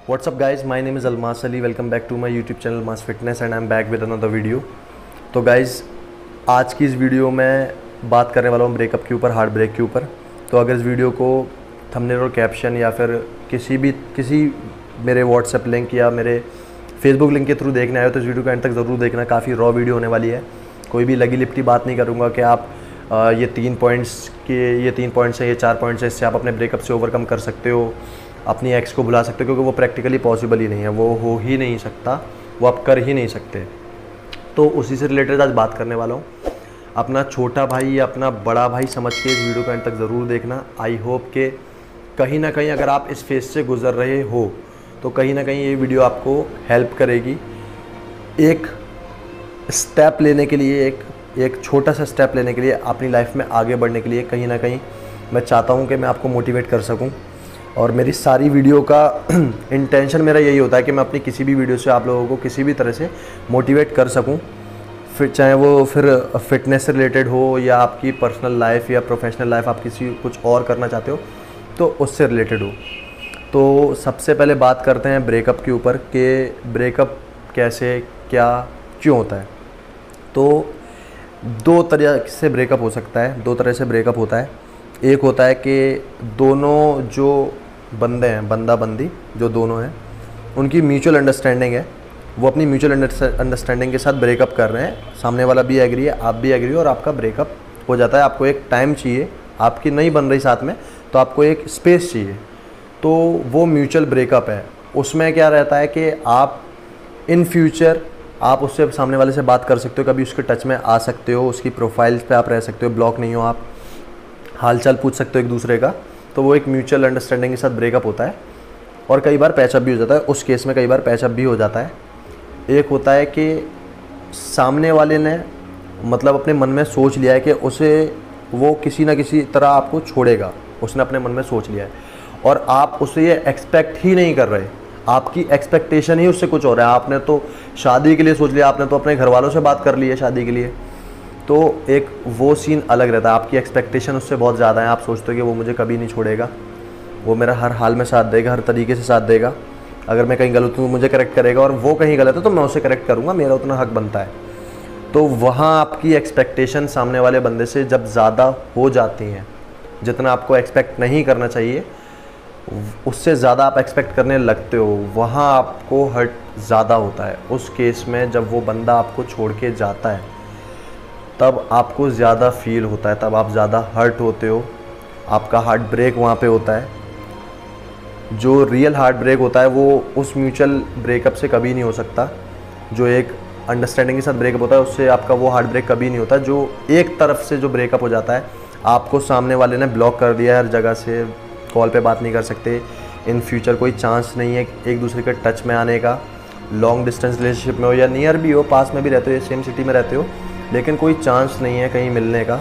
What's up guys, my name is Almas Ali. Welcome back to my YouTube channel Almas Fitness and I'm back with another video. तो guys आज की इस video में बात करने वाला हूँ ब्रेकअप के ऊपर, हार्ट ब्रेक के ऊपर। तो अगर इस वीडियो को थंबनेल और कैप्शन या फिर किसी मेरे व्हाट्सएप लिंक या मेरे फेसबुक लिंक के थ्रू देखने आए हो तो इस वीडियो को एंड तक ज़रूर देखना। काफ़ी रॉ वीडियो होने वाली है, कोई भी लगी लिपटी बात नहीं करूँगा कि आप ये 3 पॉइंट्स हैं, ये 4 पॉइंट्स हैं, इससे आप अपने ब्रेकअप से ओवरकम कर सकते हो, अपनी एक्स को भुला सकते हो, क्योंकि वो प्रैक्टिकली पॉसिबल ही नहीं है, वो हो ही नहीं सकता, वो आप कर ही नहीं सकते। तो उसी से रिलेटेड आज बात करने वाला हूँ। अपना छोटा भाई या अपना बड़ा भाई समझ के इस वीडियो को एंड तक ज़रूर देखना। आई होप कि कहीं ना कहीं अगर आप इस फेज़ से गुज़र रहे हो तो कहीं ना कहीं ये वीडियो आपको हेल्प करेगी एक स्टेप लेने के लिए, एक छोटा सा स्टेप लेने के लिए, अपनी लाइफ में आगे बढ़ने के लिए। कहीं ना कहीं मैं चाहता हूँ कि मैं आपको मोटिवेट कर सकूँ और मेरी सारी वीडियो का इंटेंशन मेरा यही होता है कि मैं अपनी किसी भी वीडियो से आप लोगों को किसी भी तरह से मोटिवेट कर सकूं, फिर चाहे वो फिर फिटनेस से रिलेटेड हो या आपकी पर्सनल लाइफ या प्रोफेशनल लाइफ, आप किसी कुछ और करना चाहते हो तो उससे रिलेटेड हो। तो सबसे पहले बात करते हैं ब्रेकअप के ऊपर कि ब्रेकअप कैसे, क्या, क्यों होता है। तो 2 तरह से ब्रेकअप हो सकता है, 2 तरह से ब्रेकअप होता है। एक होता है कि दोनों जो बंदे हैं, बंदा बंदी जो दोनों हैं, उनकी म्यूचुअल अंडरस्टैंडिंग है, वो अपनी म्यूचुअल अंडरस्टैंडिंग के साथ ब्रेकअप कर रहे हैं, सामने वाला भी एग्री है, आप भी एग्री हो और आपका ब्रेकअप हो जाता है। आपको एक टाइम चाहिए, आपकी नहीं बन रही साथ में तो आपको एक स्पेस चाहिए, तो वो म्यूचुअल ब्रेकअप है। उसमें क्या रहता है कि आप इन फ्यूचर आप उससे, सामने वाले से बात कर सकते हो, कभी उसके टच में आ सकते हो, उसकी प्रोफाइल्स पे आप रह सकते हो, ब्लॉक नहीं हो, आप हालचाल पूछ सकते हो एक दूसरे का। तो वो एक म्यूचुअल अंडरस्टैंडिंग के साथ ब्रेकअप होता है और कई बार पैचअप भी हो जाता है। उस केस में कई बार पैचअप भी हो जाता है। एक होता है कि सामने वाले ने मतलब अपने मन में सोच लिया है कि उसे वो किसी ना किसी तरह आपको छोड़ेगा, उसने अपने मन में सोच लिया है और आप उसे ये एक्सपेक्ट ही नहीं कर रहे, आपकी एक्सपेक्टेशन ही उससे कुछ हो रहा है। आपने तो शादी के लिए सोच लिया, आपने तो अपने घर वालों से बात कर ली है शादी के लिए, तो एक वो सीन अलग रहता है। आपकी एक्सपेक्टेशन उससे बहुत ज़्यादा है, आप सोचते हो कि वो मुझे कभी नहीं छोड़ेगा, वो मेरा हर हाल में साथ देगा, हर तरीके से साथ देगा, अगर मैं कहीं गलत हूँ मुझे करेक्ट करेगा और वो कहीं गलत है तो मैं उसे करेक्ट करूँगा, मेरा उतना हक बनता है। तो वहाँ आपकी एक्सपेक्टेशन सामने वाले बंदे से जब ज़्यादा हो जाती हैं, जितना आपको एक्सपेक्ट नहीं करना चाहिए उससे ज़्यादा आप एक्सपेक्ट करने लगते हो, वहाँ आपको हर्ट ज़्यादा होता है। उस केस में जब वो बंदा आपको छोड़ के जाता है तब आपको ज़्यादा फील होता है, तब आप ज़्यादा हर्ट होते हो, आपका हार्ट ब्रेक वहाँ पे होता है। जो रियल हार्ट ब्रेक होता है वो उस म्यूचुअल ब्रेकअप से कभी नहीं हो सकता। जो एक अंडरस्टैंडिंग के साथ ब्रेकअप होता है उससे आपका वो हार्ट ब्रेक कभी नहीं होता। जो एक तरफ से जो ब्रेकअप हो जाता है, आपको सामने वाले ने ब्लॉक कर दिया है हर जगह से, कॉल पे बात नहीं कर सकते, इन फ्यूचर कोई चांस नहीं है एक दूसरे के टच में आने का, लॉन्ग डिस्टेंस रिलेशनशिप में हो या नियर भी हो, पास में भी रहते हो या सेम सिटी में रहते हो, लेकिन कोई चांस नहीं है कहीं मिलने का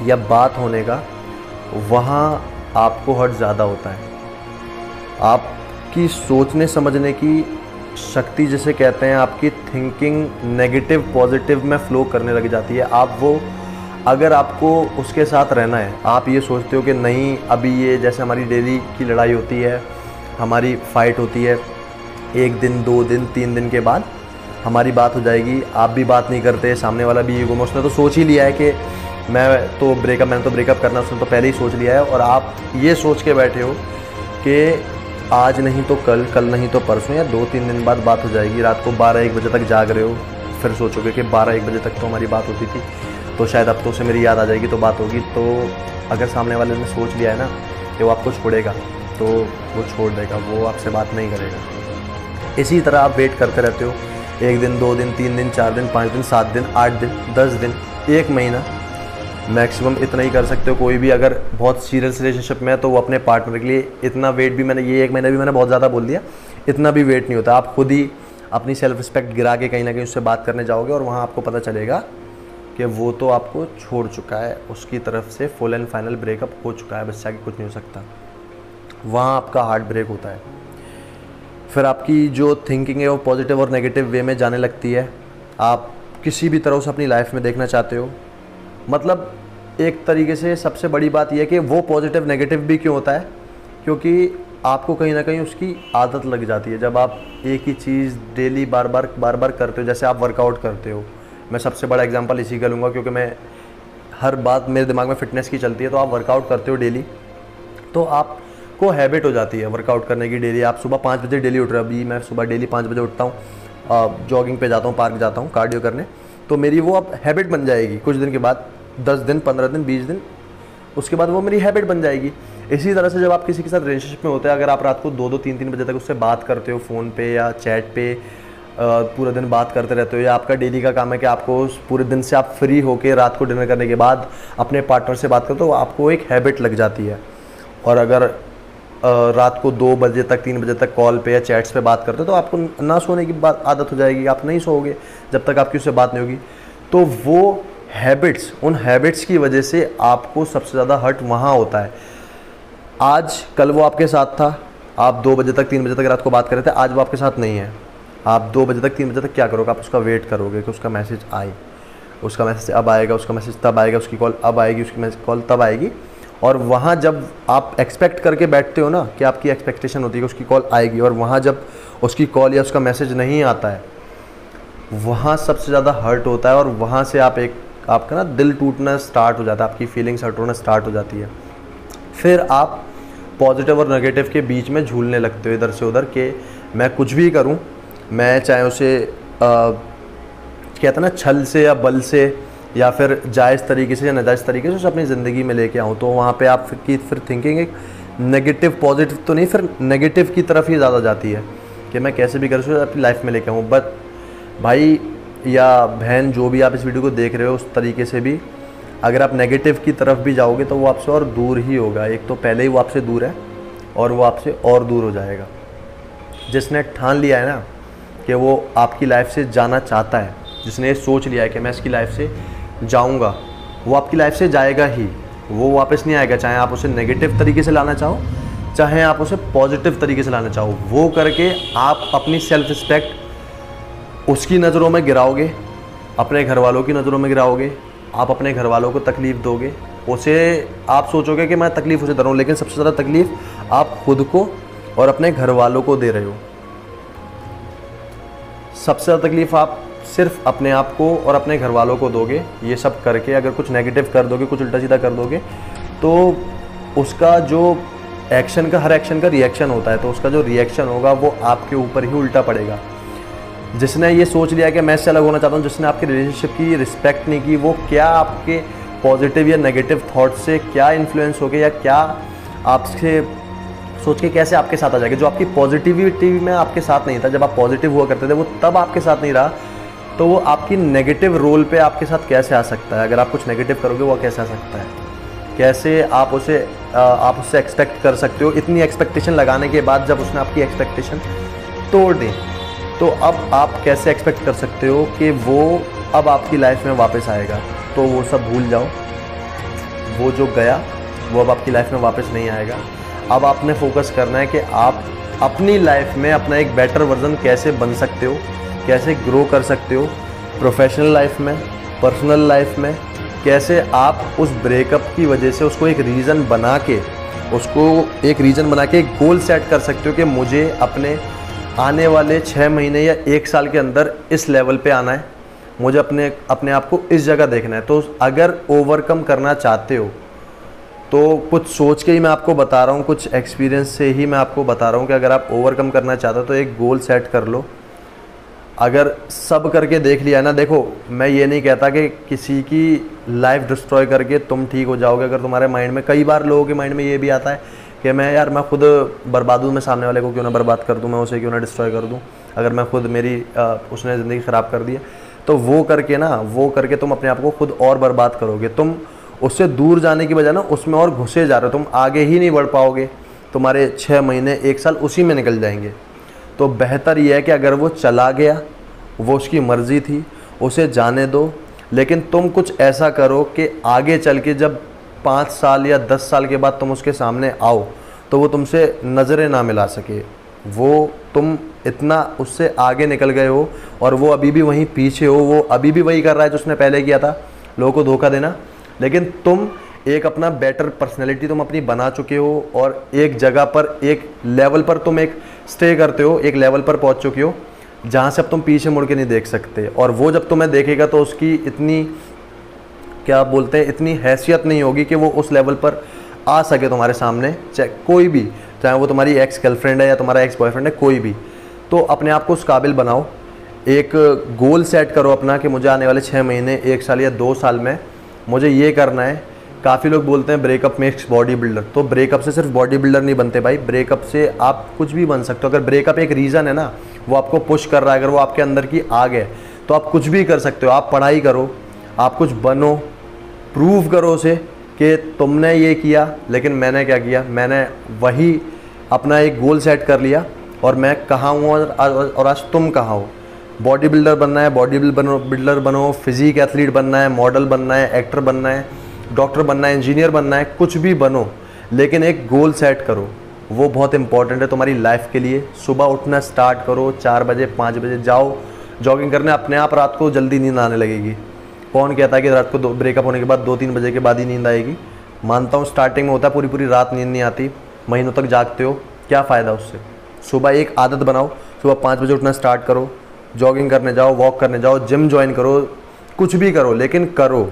या बात होने का, वहाँ आपको हर्ट ज़्यादा होता है। आपकी सोचने समझने की शक्ति जिसे कहते हैं, आपकी थिंकिंग नेगेटिव पॉजिटिव में फ़्लो करने लग जाती है। आप वो, अगर आपको उसके साथ रहना है, आप ये सोचते हो कि नहीं अभी ये, जैसे हमारी डेली की लड़ाई होती है, हमारी फ़ाइट होती है, 1 दिन 2 दिन 3 दिन के बाद हमारी बात हो जाएगी, आप भी बात नहीं करते, सामने वाला भी ईगो में, उसने तो सोच ही लिया है कि मैंने तो ब्रेकअप करना, उसने तो पहले ही सोच लिया है और आप ये सोच के बैठे हो कि आज नहीं तो कल, कल नहीं तो परसों या 2-3 दिन बाद बात हो जाएगी। रात को 12-1 बजे तक जाग रहे हो, फिर सोचोगे कि 12-1 बजे तक तो हमारी बात होती थी, तो शायद अब तो उसे मेरी याद आ जाएगी तो बात होगी। तो अगर सामने वाले ने सोच लिया है ना कि वो आपको छोड़ेगा तो वो छोड़ देगा, वो आपसे बात नहीं करेगा। इसी तरह आप वेट करते रहते हो, 1 दिन 2 दिन 3 दिन 4 दिन 5 दिन 7 दिन 8 दिन 10 दिन 1 महीना, मैक्सिमम इतना ही कर सकते हो। कोई भी अगर बहुत सीरियस रिलेशनशिप में है तो वो अपने पार्टनर के लिए इतना वेट भी, मैंने ये 1 महीना भी मैंने बहुत ज़्यादा बोल दिया, इतना भी वेट नहीं होता। आप खुद ही अपनी सेल्फ रिस्पेक्ट गिरा के कहीं ना कहीं उससे बात करने जाओगे और वहाँ आपको पता चलेगा कि वो तो आपको छोड़ चुका है, उसकी तरफ से फुल एंड फाइनल ब्रेकअप हो चुका है, बस आगे कुछ नहीं हो सकता। वहाँ आपका हार्ट ब्रेक होता है। फिर आपकी जो थिंकिंग है वो पॉजिटिव और नेगेटिव वे में जाने लगती है। आप किसी भी तरह से अपनी लाइफ में देखना चाहते हो, मतलब एक तरीके से सबसे बड़ी बात यह है कि वो पॉजिटिव नेगेटिव भी क्यों होता है, क्योंकि आपको कहीं ना कहीं उसकी आदत लग जाती है। जब आप एक ही चीज़ डेली बार बार करते हो, जैसे आप वर्कआउट करते हो, मैं सबसे बड़ा एग्जांपल इसी का लूँगा क्योंकि मैं हर बात मेरे दिमाग में फ़िटनेस की चलती है। तो आप वर्कआउट करते हो डेली, तो आपको हैबिट हो जाती है वर्कआउट करने की डेली। आप सुबह 5 बजे डेली उठ रहे हो, अभी मैं सुबह डेली 5 बजे उठता हूँ, जॉगिंग पे जाता हूँ, पार्क जाता हूँ कार्डियो करने, तो मेरी वो अब हैबिट बन जाएगी। कुछ दिन के बाद, 10 दिन, 15 दिन, 20 दिन, उसके बाद वो मेरी हैबिट बन जाएगी। इसी तरह से जब आप किसी के साथ रिलेशनशिप में होते हैं, अगर आप रात को 2-2, 3-3 बजे तक उससे बात करते हो फ़ोन पे या चैट पे, पूरे दिन बात करते रहते हो, या आपका डेली का काम है कि आपको पूरे दिन से आप फ्री होकर रात को डिनर करने के बाद अपने पार्टनर से बात करते हो, तो आपको एक हैबिट लग जाती है। और अगर रात को 2 बजे तक, 3 बजे तक कॉल पे या चैट्स पे बात करते हो, तो आपको ना सोने की आदत हो जाएगी, आप नहीं सोओगे जब तक आपकी उससे बात नहीं होगी। तो वो हैबिट्स, उन हैबिट्स की वजह से आपको सबसे ज़्यादा हर्ट वहाँ होता है। आज कल वो आपके साथ था, आप 2 बजे तक, 3 बजे तक रात को बात कर रहे थे, आज वो आपके साथ नहीं है। आप 2 बजे तक, 3 बजे तक क्या करोगे? आप उसका वेट करोगे कि उसका मैसेज आए, उसका मैसेज अब आएगा, उसका मैसेज तब आएगा, उसकी कॉल अब आएगी, उसकी कॉल तब आएगी। और वहाँ जब आप एक्सपेक्ट करके बैठते हो ना, कि आपकी एक्सपेक्टेशन होती है कि उसकी कॉल आएगी, और वहाँ जब उसकी कॉल या उसका मैसेज नहीं आता है, वहाँ सबसे ज़्यादा हर्ट होता है। और वहाँ से आपका ना दिल टूटना स्टार्ट हो जाता है, आपकी फीलिंग्स हर्ट होना स्टार्ट हो जाती है। फिर आप पॉजिटिव और नेगेटिव के बीच में झूलने लगते हो इधर से उधर, कि मैं कुछ भी करूं, मैं चाहे उसे कहते हैं ना छल से या बल से या फिर जायज़ तरीके से या नाजायज़ तरीके से उसे अपनी ज़िंदगी में लेके आऊँ, तो वहाँ पे आप फिर थिंकिंग एक नेगेटिव, पॉजिटिव तो नहीं, फिर नेगेटिव की तरफ ही ज़्यादा जाती है कि मैं कैसे भी कर सकूँ अपनी लाइफ में लेके आऊँ। बट भाई या बहन, जो भी आप इस वीडियो को देख रहे हो, उस तरीके से भी अगर आप नेगेटिव की तरफ भी जाओगे तो वो आपसे और दूर ही होगा। एक तो पहले ही वो आपसे दूर है और वो आपसे और दूर हो जाएगा। जिसने ठान लिया है ना कि वो आपकी लाइफ से जाना चाहता है, जिसने ये सोच लिया है कि मैं इसकी लाइफ से जाऊंगा, वो आपकी लाइफ से जाएगा ही, वो वापस नहीं आएगा। चाहे आप उसे नेगेटिव तरीके से लाना चाहो, चाहे आप उसे पॉजिटिव तरीके से लाना चाहो, वो करके आप अपनी सेल्फ रिस्पेक्ट उसकी नज़रों में गिराओगे, अपने घर वालों की नज़रों में गिराओगे, आप अपने घर वालों को तकलीफ़ दोगे, उसे आप सोचोगे कि मैं तकलीफ़ उसे दे रहा हूँ, लेकिन सबसे ज़्यादा तकलीफ़ आप खुद को और अपने घर वालों को दे रहे हो। सबसे ज़्यादा तकलीफ़ आप सिर्फ अपने आप को और अपने घर वालों को दोगे। ये सब करके अगर कुछ नेगेटिव कर दोगे, कुछ उल्टा सीधा कर दोगे, तो उसका जो एक्शन का, हर एक्शन का रिएक्शन होता है, तो उसका जो रिएक्शन होगा वो आपके ऊपर ही उल्टा पड़ेगा। जिसने ये सोच लिया कि मैं इससे अलग होना चाहता हूँ, जिसने आपकी रिलेशनशिप की रिस्पेक्ट नहीं की, वो क्या आपके पॉजिटिव या नेगेटिव थॉट से क्या इन्फ्लुएंस हो गए, या क्या आपसे सोच के कैसे आपके साथ आ जाएगा। जो आपकी पॉजिटिविटी में आपके साथ नहीं था, जब आप पॉजिटिव हुआ करते थे, वो तब आपके साथ नहीं रहा, तो वो आपकी नेगेटिव रोल पे आपके साथ कैसे आ सकता है? अगर आप कुछ नेगेटिव करोगे, वो कैसे आ सकता है? कैसे आप उससे एक्सपेक्ट कर सकते हो? इतनी एक्सपेक्टेशन लगाने के बाद जब उसने आपकी एक्सपेक्टेशन तोड़ दी, तो अब आप कैसे एक्सपेक्ट कर सकते हो कि वो अब आपकी लाइफ में वापस आएगा? तो वो सब भूल जाओ, वो जो गया वो अब आपकी लाइफ में वापस नहीं आएगा। अब आपने फोकस करना है कि आप अपनी लाइफ में अपना एक बेटर वर्जन कैसे बन सकते हो, कैसे ग्रो कर सकते हो, प्रोफेशनल लाइफ में, पर्सनल लाइफ में, कैसे आप उस ब्रेकअप की वजह से उसको एक रीज़न बना के, एक गोल सेट कर सकते हो कि मुझे अपने आने वाले 6 महीने या 1 साल के अंदर इस लेवल पे आना है, मुझे अपने आप को इस जगह देखना है। तो अगर ओवरकम करना चाहते हो, तो कुछ सोच के ही मैं आपको बता रहा हूँ, कुछ एक्सपीरियंस से ही मैं आपको बता रहा हूँ कि अगर आप ओवरकम करना चाहते हो तो एक गोल सेट कर लो। अगर सब करके देख लिया ना, देखो मैं ये नहीं कहता कि किसी की लाइफ डिस्ट्रॉय करके तुम ठीक हो जाओगे। अगर तुम्हारे माइंड में, कई बार लोगों के माइंड में ये भी आता है कि मैं खुद बर्बाद हूँ, मैं सामने वाले को क्यों ना बर्बाद कर दूँ, मैं उसे क्यों ना डिस्ट्रॉय कर दूँ, अगर मैं खुद उसने ज़िंदगी ख़राब कर दी है। तो वो करके तुम अपने आप को खुद और बर्बाद करोगे। तुम उससे दूर जाने की बजाय ना उसमें और घुसे जा रहे हो, तुम आगे ही नहीं बढ़ पाओगे, तुम्हारे 6 महीने 1 साल उसी में निकल जाएंगे। तो बेहतर यह है कि अगर वो चला गया, वो उसकी मर्ज़ी थी, उसे जाने दो, लेकिन तुम कुछ ऐसा करो कि आगे चल के जब 5 साल या 10 साल के बाद तुम उसके सामने आओ तो वो तुमसे नज़रें ना मिला सके। वो तुम इतना उससे आगे निकल गए हो और वो अभी भी वहीं पीछे हो, वो अभी भी वही कर रहा है जो उसने पहले किया था, लोगों को धोखा देना। लेकिन तुम एक अपना बेटर पर्सनैलिटी तुम अपनी बना चुके हो और एक जगह पर, एक लेवल पर तुम एक स्टे करते हो, एक लेवल पर पहुंच चुके हो जहां से अब तुम पीछे मुड़ के नहीं देख सकते। और वो जब तुम्हें देखेगा तो उसकी इतनी, क्या बोलते हैं, इतनी हैसियत नहीं होगी कि वो उस लेवल पर आ सके तुम्हारे सामने, चाहे कोई भी, चाहे वो तुम्हारी एक्स गर्लफ्रेंड है या तुम्हारा एक्स बॉयफ्रेंड है, कोई भी। तो अपने आप को उस काबिल बनाओ, एक गोल सेट करो अपना कि मुझे आने वाले 6 महीने, 1 साल या 2 साल में मुझे ये करना है। काफ़ी लोग बोलते हैं ब्रेकअप मेक्स बॉडी बिल्डर, तो ब्रेकअप से सिर्फ बॉडी बिल्डर नहीं बनते भाई, ब्रेकअप से आप कुछ भी बन सकते हो। अगर ब्रेकअप एक रीज़न है ना, वो आपको पुश कर रहा है, अगर वो आपके अंदर की आग है, तो आप कुछ भी कर सकते हो। आप पढ़ाई करो, आप कुछ बनो, प्रूव करो उसे कि तुमने ये किया, लेकिन मैंने क्या किया, मैंने वही अपना एक गोल सेट कर लिया और मैं कहाँ हूँ और आज तुम कहाँ हो। बॉडी बिल्डर बनना है, बॉडी बिल्डर बनो, फिजिक एथलीट बनना है, मॉडल बनना है, एक्टर बनना है, डॉक्टर बनना है, इंजीनियर बनना है, कुछ भी बनो, लेकिन एक गोल सेट करो। वो बहुत इंपॉर्टेंट है तुम्हारी लाइफ के लिए। सुबह उठना स्टार्ट करो, 4 बजे 5 बजे जाओ जॉगिंग करने, अपने आप रात को जल्दी नींद आने लगेगी। कौन कहता है कि रात को ब्रेकअप होने के बाद 2-3 बजे के बाद ही नींद आएगी? मानता हूँ स्टार्टिंग में होता है, पूरी पूरी रात नींद नहीं आती, महीनों तक जागते हो, क्या फ़ायदा उससे। सुबह एक आदत बनाओ, सुबह 5 बजे उठना स्टार्ट करो, जॉगिंग करने जाओ, वॉक करने जाओ, जिम ज्वाइन करो, कुछ भी करो, लेकिन करो।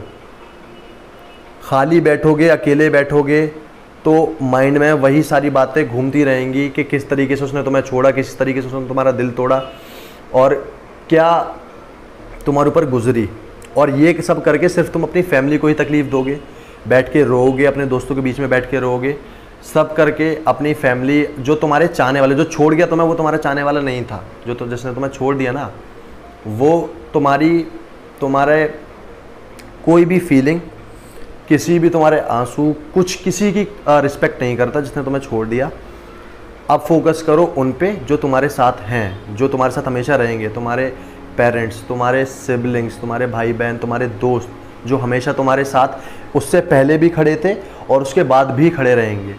खाली बैठोगे, अकेले बैठोगे तो माइंड में वही सारी बातें घूमती रहेंगी कि किस तरीके से उसने तुम्हें छोड़ा, किस तरीके से उसने तुम्हारा दिल तोड़ा और क्या तुम्हारे ऊपर गुजरी। और ये सब करके सिर्फ तुम अपनी फैमिली को ही तकलीफ़ दोगे, बैठ के रोओगे, अपने दोस्तों के बीच में बैठ के रोओगे, सब करके अपनी फैमिली, जो तुम्हारे चाहने वाले, जो छोड़ गया तुम्हें, वो तुम्हारा चाहने वाला नहीं था, जो तो जिसने तुम्हें छोड़ दिया ना, वो तुम्हारे कोई भी फीलिंग, किसी भी तुम्हारे आंसू, कुछ किसी की रिस्पेक्ट नहीं करता जिसने तुम्हें छोड़ दिया। अब फोकस करो उन पे जो तुम्हारे साथ हैं, जो तुम्हारे साथ हमेशा रहेंगे, तुम्हारे पेरेंट्स, तुम्हारे सिबलिंग्स, तुम्हारे भाई बहन, तुम्हारे दोस्त, जो हमेशा तुम्हारे साथ उससे पहले भी खड़े थे और उसके बाद भी खड़े रहेंगे।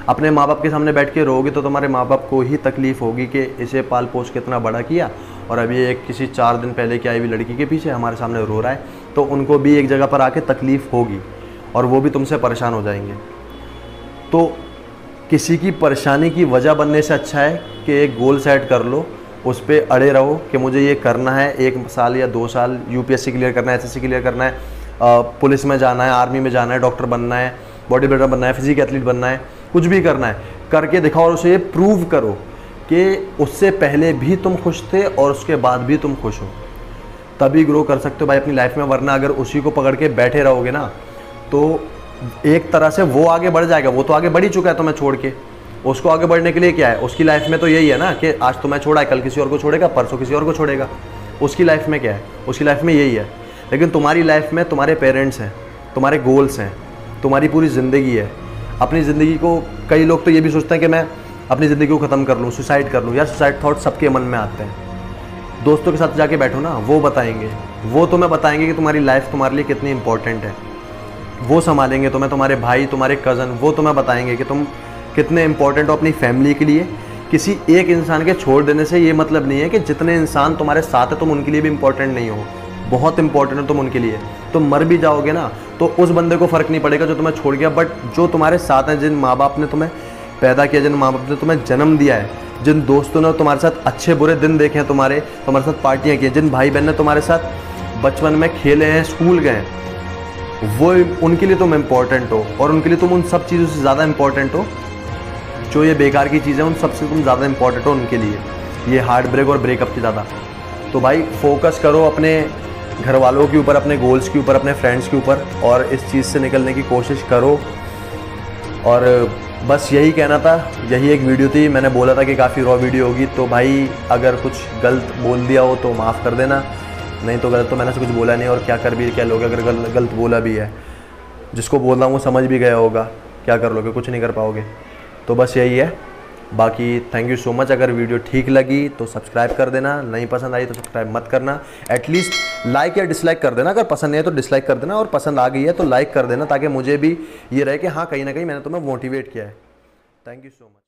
अपने माँ बाप के सामने बैठ के रोगे तो तुम्हारे माँ बाप को ही तकलीफ़ होगी कि इसे पाल पोस के इतना बड़ा किया और अभी एक किसी 4 दिन पहले की आई हुई लड़की के पीछे हमारे सामने रो रहा है, तो उनको भी एक जगह पर आके तकलीफ़ होगी और वो भी तुमसे परेशान हो जाएंगे। तो किसी की परेशानी की वजह बनने से अच्छा है कि एक गोल सेट कर लो, उस पर अड़े रहो कि मुझे ये करना है, 1 साल या 2 साल यूपीएससी क्लियर करना है, एसएससी क्लियर करना है, पुलिस में जाना है, आर्मी में जाना है, डॉक्टर बनना है, बॉडी बिल्डर बनना है, फिजिक एथलीट बनना है, कुछ भी करना है, करके दिखाओ और उसे ये प्रूव करो कि उससे पहले भी तुम खुश थे और उसके बाद भी तुम खुश हो। तभी ग्रो कर सकते हो भाई अपनी लाइफ में, वरना अगर उसी को पकड़ के बैठे रहोगे ना तो एक तरह से वो आगे बढ़ जाएगा। वो तो आगे बढ़ ही चुका है तुम्हें छोड़ के, उसको आगे बढ़ने के लिए क्या है, उसकी लाइफ में तो यही है ना कि आज तुम्हें छोड़ा है, कल किसी और को छोड़ेगा, परसों किसी और को छोड़ेगा। उसकी लाइफ में क्या है, उसकी लाइफ में यही है। लेकिन तुम्हारी लाइफ में तुम्हारे पेरेंट्स हैं, तुम्हारे गोल्स हैं, तुम्हारी पूरी ज़िंदगी है। अपनी ज़िंदगी को, कई लोग तो ये भी सोचते हैं कि मैं अपनी ज़िंदगी को ख़त्म कर लूँ, सुसाइड कर लूँ। यार सुसाइड थॉट सबके मन में आते हैं। दोस्तों के साथ जाके बैठो ना, वो बताएंगे, वो तुम्हें बताएंगे कि तुम्हारी लाइफ तुम्हारे लिए कितनी इंपॉर्टेंट है। वो संभालेंगे तुम्हें, तुम्हारे भाई, तुम्हारे कज़न, वो तुम्हें बताएंगे कि तुम कितने इंपॉर्टेंट हो अपनी फैमिली के लिए। किसी एक इंसान के छोड़ देने से ये मतलब नहीं है कि जितने इंसान तुम्हारे साथ है तुम उनके लिए भी इंपॉर्टेंट नहीं हो। बहुत इंपॉर्टेंट हो तुम उनके लिए। तुम मर भी जाओगे ना तो उस बंदे को फ़र्क नहीं पड़ेगा जो तुम्हें छोड़ गया, बट जो तुम्हारे साथ हैं, जिन माँ बाप ने तुम्हें पैदा किया, जिन माँ बाप ने तुम्हें जन्म दिया है, जिन दोस्तों ने तुम्हारे साथ अच्छे बुरे दिन देखे हैं, तुम्हारे साथ पार्टियाँ की, जिन भाई बहन ने तुम्हारे साथ बचपन में खेले हैं, स्कूल गए, वो उनके लिए तुम इम्पोर्टेंट हो। और उनके लिए तुम उन सब चीज़ों से ज़्यादा इम्पोर्टेंट हो। जो ये बेकार की चीज़ें उन सबसे तुम ज़्यादा इम्पोर्टेंट हो उनके लिए, ये हार्ट ब्रेक और ब्रेकअप की ज़्यादा। तो भाई फोकस करो अपने घर वालों के ऊपर, अपने गोल्स के ऊपर, अपने फ्रेंड्स के ऊपर, और इस चीज़ से निकलने की कोशिश करो। और बस यही कहना था, यही एक वीडियो थी। मैंने बोला था कि काफ़ी रॉ वीडियो होगी, तो भाई अगर कुछ गलत बोल दिया हो तो माफ़ कर देना, नहीं तो गलत तो मैंने से कुछ बोला नहीं। और क्या कर भी क्या लोगे, अगर गलत बोला भी है, जिसको बोल रहा हूँ वो समझ भी गया होगा, क्या कर लोगे, कुछ नहीं कर पाओगे। तो बस यही है। बाकी थैंक यू सो मच। अगर वीडियो ठीक लगी तो सब्सक्राइब कर देना, नहीं पसंद आई तो सब्सक्राइब मत करना, एटलीस्ट लाइक या डिसलाइक कर देना। अगर पसंद नहीं है तो डिसलाइक कर देना, और पसंद आ गई है तो लाइक कर देना, ताकि मुझे भी ये रहे कि हाँ कहीं ना कहीं मैंने तुम्हें मोटिवेट किया है। Thank you so much.